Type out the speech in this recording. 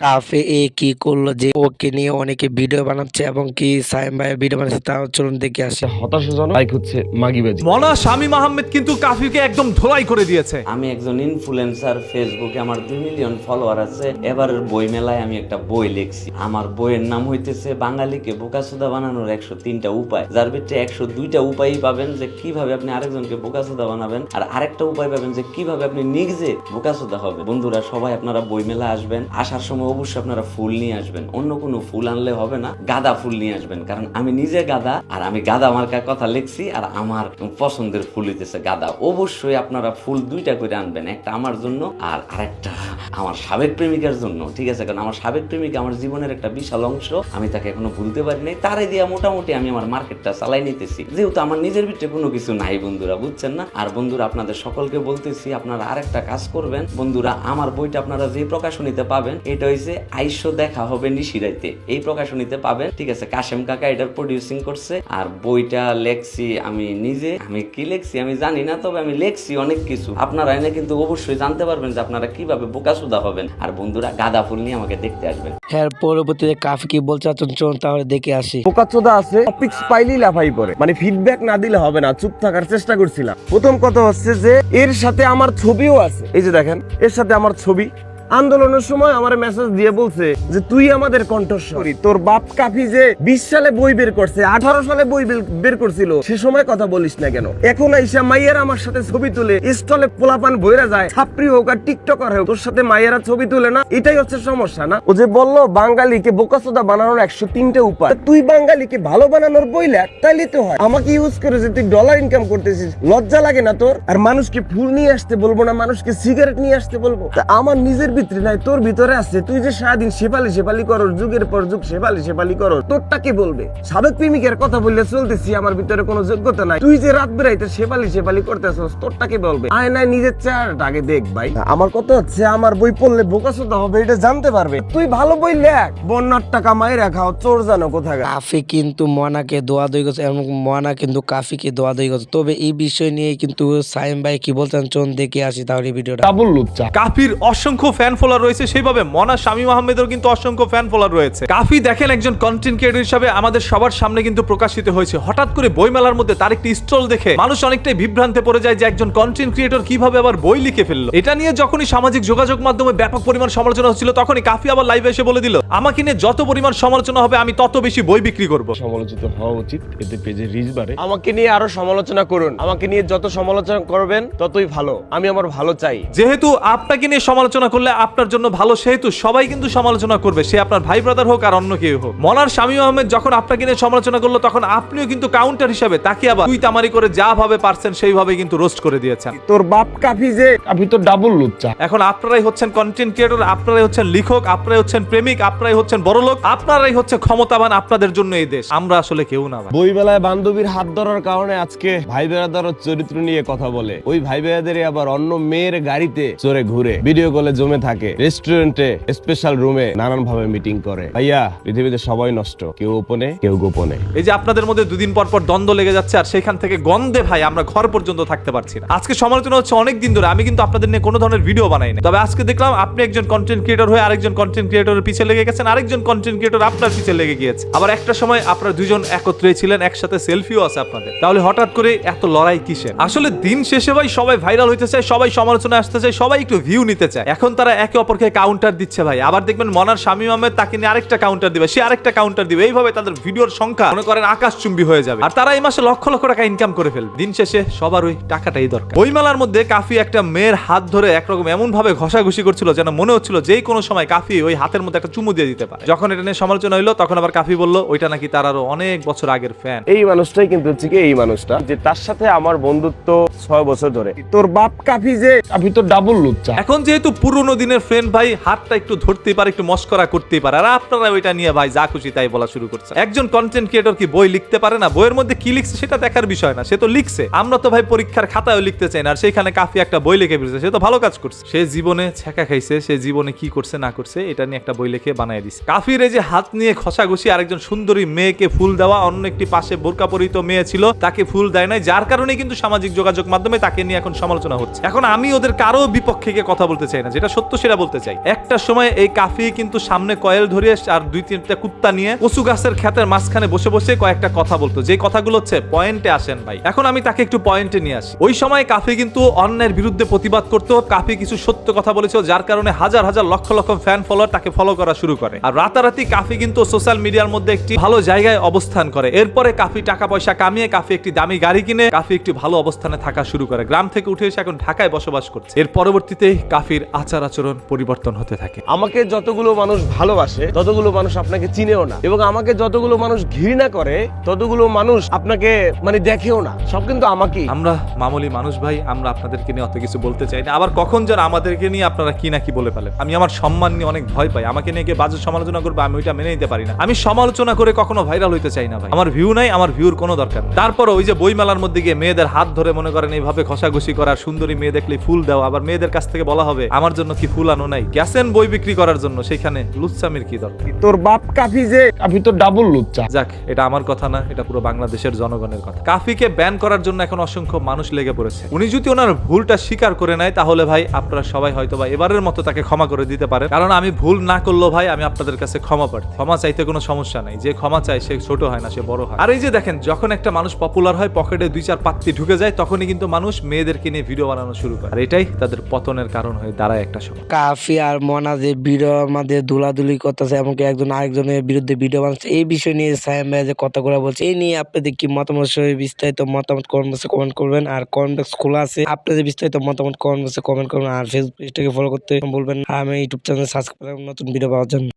Cafe কি করলো যে ওকে নিয়ে অনেকে ভিডিও বানাচ্ছে এবং কি সাইম ভাই ভিডিও বানাচ্ছে, তা চলুন দেখে আসি। হতাশাজনক লাইক হচ্ছে মাগিবাজি। মনা শামীম আহমেদ কিন্তু কাফিকে একদম ধোলাই করে দিয়েছে। আমি একজন ইনফ্লুয়েন্সার, ফেসবুকে আমার 2 মিলিয়ন ফলোয়ার আছে। এবারের বই মেলায় আমি একটা বই লিখছি। আমার বইয়ের নাম হইতেছে বাঙালিকে বোকাসুদা বানানোর 103টা উপায়, যার ভিতরে 102টা উপায়ই পাবেন যে কিভাবে আপনি আরেকজনকে বোকাসুদা বানাবেন, আর আরেকটা উপায় পাবেন যে কিভাবে আপনি নিজে বোকাসুদা হবেন। বন্ধুরা সবাই আপনারা বই মেলা আসবেন, আসার সময় অবশ্যই আপনারা ফুল নিয়ে আসবেন। অন্য কোনো ফুল আনলে হবে না, গাঁদা ফুল নিয়ে আসবেন, কারণ আমি নিজে গাঁদা, আর আমি গাঁদা মার্কার কথা লিখছি, আর আমার পছন্দের ফুল হইতেছে গাঁদা। অবশ্যই আপনারা ফুল 2টা করে আনবেন, একটা আমার জন্য আর আরেকটা আমার সাবেক প্রেমিকার জন্য, ঠিক আছে? কারণ আমার সাবেক প্রেমিকা আমার জীবনের একটা বিশাল অংশ, আমি তাকে এখনো ভুলতে পারি নাই। তারে দিয়া মোটামুটি আমি আমার মার্কেটটা চালাই নিতেছি, যেহেতু আমার নিজের ভিতরে কোনো কিছু নাই বন্ধুরা, বুঝছেন না? আর বন্ধুরা আপনাদের সকলকে বলতেছি, আপনারা আরেকটা কাজ করবেন বন্ধুরা। আমার বইটা আপনারা যে প্রকাশনীতে পাবেন, এটা হইছে আইসো দেখা হবে নিশিরাইতে, এই প্রকাশনীতে পাবেন, ঠিক আছে? কাশেম কাকা এটার প্রডিউসিং করছে। আর বইটা লেখছি আমি নিজে। আমি কি লেখছি আমি জানি না, তবে আমি লেখছি অনেক কিছু। আপনারা এনে কিন্তু অবশ্যই জানতে পারবেন যে আপনারা কিভাবে বোকাসুদা হবেন। আর বন্ধুরা গাঁদা ফুল নিয়ে আমাকে দেখতে আসবেন। এর পরবর্তীতে কাফি কি বলছে চলুন তাহলে দেখে আসি। বোকাচোদা আছে, টপিকস পাইলেই লাফাই পড়ে, মানে ফিডব্যাক না দিলে হবে না, চুপ থাকার চেষ্টা করছিলাম। প্রথম কথা হচ্ছে যে এর সাথে আমার ছবিও আছে, এই যে দেখেন এর সাথে আমার ছবি। আন্দোলনের সময় আমার মেসেজ দিয়ে বলছে যে তুই আমাদের কণ্ঠস্বরী। তোর বাপ কাফি যে 20 সালে বই বের করছে, 18 সালে বই বের করছিল, সে সময় কথা বলিস না কেন? এখন আইসা মাইয়ারা আমার সাথে ছবি তুলে স্টলে পোলাপান বইরা যায়, ছাপরি হোক আর টিকটকার হোক, তোর সাথে মাইয়ারা ছবি তুলে না, এটাই হচ্ছে সমস্যা না? ও যে বললো বাঙালিকে বোকাচোদা বানানোর 103টা উপায়, তুই বাঙালিকে ভালো বানানোর বই লেখ, তাইলে তো হয়। আমাকে ইউজ করে যে তুই ডলার ইনকাম করতেছিস, লজ্জা লাগে না তোর? আর মানুষকে ফুল নিয়ে আসতে বলবো না, মানুষকে সিগারেট নিয়ে আসতে বলবো? আমার নিজের ভিতরে নাই, তোর ভিতরে আছে। তুই যে সারাদিন সেপালি করো, যুগের পর যুগ সেপালি করো, তোরটা কি বলবে? সাবেক প্রেমিকের কথা বললে চলতেছি, আমার ভিতরে কোনো যোগ্যতা নাই। তুই যে রাত বেড়াইতে সেপালি করতেছস, তোরটা কি বলবে? আয় নাই নিজের চেহারাটা আগে দেখ ভাই। আমার কথা হচ্ছে আমার বই পড়লে বোকাচোদা হবে, এটা জানতে পারবে। তুই ভালো বই লেখ, বন্যার টাকা মাইরা খাও, চোর জানো কোথায়। কাফি কিন্তু মনাকে দোয়াদই করছে এবং মনা কিন্তু কাফিকে দোয়াদই করছে। তবে এই বিষয় নিয়ে কিন্তু সাইম ভাই কি বলছেন চলুন দেখে আসি তাহলে ভিডিওটা। ডাবল লুচ্চা। কাফির অসংখ্য ফ্যান ফলোয়ার রয়েছে, সেইভাবে মনা শামীম আহমেদের কিন্তু অসংখ্য ফ্যান ফলোয়ার রয়েছে। কাফি দেখেন একজন কন্টেন্ট ক্রিয়েটর হিসেবে আমাদের সবার সামনে কিন্তু প্রকাশিত হয়েছে। হঠাৎ করে বইমেলার মধ্যে তার একটি স্টল দেখে মানুষ অনেকটাই বিভ্রান্তে পড়ে যায় যে একজন কন্টেন্ট ক্রিয়েটর কিভাবে আবার বই লিখে ফেললো। এটা নিয়ে যখনই সামাজিক যোগাযোগ মাধ্যমে ব্যাপক পরিমাণ সমালোচনা হচ্ছিল, তখনই কাফি আবার লাইভে এসে বলে দিল, আমাকে নিয়ে যত পরিমাণ সমালোচনা হবে আমি তত বেশি বই বিক্রি করব। সমালোচিত হওয়া উচিত, এতে পেজে রিচ বাড়ে। আমাকে নিয়ে আরো সমালোচনা করুন, আমাকে নিয়ে যত সমালোচনা করবেন ততই ভালো, আমি আমার ভালো চাই। যেহেতু আপনাকে নিয়ে সমালোচনা করলে আপনার জন্য ভালো, সেহেতু সবাই কিন্তু সমালোচনা করবে, সে আপনার ভাই ব্রাদার হোক আর অন্য কেউ হোক। মনার শামীম আহমেদ যখন আপনাকে নিয়ে সমালোচনা করলো, তখন আপনিও কিন্তু কাউন্টার হিসাবে তাকে আবার তুই তামারি করে যা ভাবে পারছেন সেইভাবে কিন্তু রোস্ট করে দিয়েছেন। তোর বাপ কাফি যে, কাফি তো ডাবল লুচ্চা। এখন আপনারাই হচ্ছেন কন্টেন্ট ক্রিয়েটর, আপনারাই হচ্ছেন লেখক, আপনারাই হচ্ছেন প্রেমিক, আপনারাই হচ্ছেন বড়লোক, আপনারাই হচ্ছে ক্ষমতাবান। আপনাদের জন্য এই দেশ, আমরা আসলে কেউ না। বইবেলায় বান্ধবীর হাত ধরার কারণে আজকে ভাই বেড়াদার চরিত্র নিয়ে কথা বলে, ওই ভাই বেড়াদের আবার অন্য মেয়ের গাড়িতে চড়ে ঘুরে, ভিডিও কলে জমে থাকে, রেস্টুরেন্টে স্পেশাল রুমে নানান ভাবে মিটিং করে। ভাইয়া পৃথিবীতে সবাই নষ্ট, কেউ গোপনে কেউ গোপনে। এই যে আপনাদের মধ্যে দুদিন পর পর দ্বন্দ্ব লেগে যাচ্ছে, আর সেখান থেকে গন্ধে ভাই আমরা ঘর পর্যন্ত থাকতে পারছি না। আজকে সমালোচনা হচ্ছে অনেক দিন ধরে, আমি কিন্তু আপনাদের নিয়ে কোনো ধরনের ভিডিও বানাই না, তবে আজকে দেখলাম আপনি একজন কন্টেন্ট ক্রিয়েটর হয়ে আরেকজন কন্টেন্ট ক্রিয়েটরের পিছে লেগে গেছেন, আরেকজন কন্টেন্ট ক্রিয়েটর আপনার পিছে লেগে গিয়েছে। আবার একটা সময় আপনারা দুজন একত্রে ছিলেন, একসাথে সেলফিও আছে আপনাদের, তাহলে হঠাৎ করে এত লড়াই কিসের? আসলে দিন শেষে ভাই সবাই ভাইরাল হইতে চায়, সবাই সমালোচনা আসতে চায়, সবাই একটু ভিউ নিতে চায়। এখন তারা একে অপরকে কাউন্টার দিচ্ছে ভাই, আবার দেখবেন মনার শামীম আহমেদ তাকে নিয়ে আরেকটা কাউন্টার দিবে, সে আরেকটা কাউন্টার দিবে, এইভাবে তাদের ভিডিওর সংখ্যা মনে করেন আকাশচুম্বী হয়ে যাবে, আর তারা এই মাসে লক্ষ লক্ষ টাকা ইনকাম করে ফেলবে। দিন শেষে সবার ওই টাকাটাই দরকার। বইমেলার মধ্যে কাফি একটা মেয়ের হাত ধরে একরকম এমন ভাবে ঘষাঘষি করছিল যেন মনে হচ্ছিল যে কোনো সময় কাফি ওই হাতের মধ্যে একটা চুমু দিয়ে দিতে পারে। যখন এটা নিয়ে সমালোচনা হইলো, তখন আবার কাফি বলল ওইটা নাকি তার আরো অনেক বছর আগের ফ্যান। এই মানুষটাই কিন্তু হচ্ছে কি, এই মানুষটা যে তার সাথে আমার বন্ধুত্ব 6 বছর ধরে। তোর বাপ কাফি যে, কাফি তো ডাবল লুচ্চা। এখন যেহেতু পুরোনো দিনের ফ্রেন্ড ভাই, হাতটা একটু ধরতেই পারে, একটু মস্করা করতেই পারে, আর আপনারা ওইটা নিয়ে ভাই যা খুশি তাই বলা শুরু করছে। একজন কন্টেন্ট ক্রিয়েটর কি বই লিখতে পারে না? বইয়ের মধ্যে কি লিখছে সেটা দেখার বিষয় না, সে তো লিখছে। আমরা তো ভাই পরীক্ষার খাতায়ও লিখতে চাই না, আর সেখানে কাফি একটা বই লিখে ফেলছে, সে তো ভালো কাজ করছে। সে জীবনে ছেঁকা খাইছে, সে জীবনে কি করছে না করছে এটা নিয়ে একটা বই লিখে বানায় দিছে। কাফির এই যে হাত নিয়ে ঘষাঘষি, আরেকজন সুন্দরী মেয়েকে ফুল দেওয়া, অন্য একটি পাশে বোরকা পরিহিত মেয়ে ছিল তাকে ফুল দেয় নাই, যার কারণে কিন্তু সামাজিক যোগাযোগ মাধ্যমে তাকে নিয়ে এখন সমালোচনা হচ্ছে। এখন আমি ওদের কারো বিপক্ষে গিয়ে কথা বলতে চাই না, যেটা সত্য সেটা বলতে চাই। একটা সময় এই কাফি কিন্তু সামনে কয়েল ধরিয়ে আর 2-3টা কুত্তা নিয়ে কচু গাছের ক্ষেতের মাঝখানে বসে বসে কয়েকটা কথা বলতো, যে কথাগুলো হচ্ছে পয়েন্টে আসেন ভাই। এখন আমি তাকে একটু পয়েন্টে নিয়ে আসি। ওই সময় কাফি কিন্তু অন্যায়ের বিরুদ্ধে প্রতিবাদ করতো, কাফি কিছু সত্য কথা বলেছিল, যার কারণে হাজার হাজার লক্ষ লক্ষ ফ্যান ফলোয়ার তাকে ফলো করা শুরু করে। আর রাতারাতি কাফি কিন্তু সোশ্যাল মিডিয়ার মধ্যে একটি ভালো জায়গায় অবস্থান করে। এরপরে কাফি টাকা পয়সা কামিয়ে কাফি একটি দামি গাড়ি কিনে কাফি একটি ভালো অবস্থানে থাকা শুরু করে। গ্রাম থেকে উঠে এসে এখন ঢাকায় বসবাস করছে। এর পরবর্তীতে কাফির আচার আচরণ পরিবর্তন হতে থাকে। আমাকে যতগুলো মানুষ ভালোবাসে ততগুলো মানুষ আপনাকে চিনেও না, এবং আমাকে যতগুলো মানুষ ঘৃণা করে ততগুলো মানুষ আপনাকে মানে দেখেও না। সব কিন্তু আমাকেই। আমরা মামুলি মানুষ ভাই, আমরা আপনাদেরকে নিয়ে অত কিছু বলতে চাই না। আবার কখন যেন আমাদেরকে নিয়ে আপনারা কি না কি বলে ফেলেন। আমি আমার সম্মান নিয়ে অনেক ভয় পাই। আমাকে নিয়ে গিয়ে বাজে সমালোচনা করবে, আমি ওইটা মেনে নিতে পারি না। আমি সমালোচনা করে কখনো ভাইরাল হইতে চাই না ভাই। আমার ভিউ নাই, আমার ভিউর কোনো দরকার নেই। তারপর ওই যে বই মেলার মধ্যে গিয়ে মেয়েদের হাত ধরে মনে করেন এইভাবে ঘষাঘষি করা, সুন্দরী মেয়ে দেখলে ফুল দেওয়া, আবার মেয়েদের কাছ থেকে বলা হবে আমার জন্য কি ফুল আনো নাই, গেছেন বই বিক্রি করার জন্য, সেখানে লুচ্চামির কি দরকার? তোর বাপ কাফি, যে কাফি তো ডাবল লুচ্চা। যাক, এটা আমার কথা না, এটা পুরো বাংলাদেশের জনগণের কথা। কাফিকে ব্যান করার জন্য এখন অসংখ্য মানুষ লেগে পড়েছে। উনি যদি ওনার ভুলটা স্বীকার করে নেয় তাহলে ভাই আপনারা সবাই হয়তো বা এবারের মতো তাকে ক্ষমা করে দিতে পারেন। কারণ আমি ভুল না করলেও ভাই আমি আপনাদের কাছে ক্ষমা প্রার্থী। ক্ষমা চাইতে কোনো সমস্যা নাই। যে ক্ষমা চায় সে ছোট হয় না, সে বড় হয়। আর এই যে দেখেন, যখন একটা মানুষ পপুলার হয়, পকেটে 2-4 পাত্তি ঢুকে যায়, তখনই কিন্তু মানুষ মেয়েদেরকে নিয়ে ভিডিও বানানো শুরু করে। আর এটাই তাদের পতনের কারণ হয়ে দাঁড়ায় একটা সময়। কাফি আর মনা যে ভিডিও আমাদের দুলাদুলি করতেছে, এমনকি একজন আরেকজনের বিরুদ্ধে ভিডিও বানাচ্ছে, এই বিষয় নিয়ে সায়েম ভাই যে কথাগুলো বলছে, এই নিয়ে আপনাদের কি মতামত, বিস্তারিত মতামত কমেন্ট বক্সে কমেন্ট করবেন। আর কমেন্ট বক্স খোলা আছে, আপনাদের বিস্তারিত মতামত কমেন্ট বক্সে কমেন্ট করবেন। আর ফেসবুক পেজটাকে ফলো করতে বলবেন। আর আমি ইউটিউব চ্যানেল সাবস্ক্রাইব নতুন ভিডিও পাওয়ার জন্য।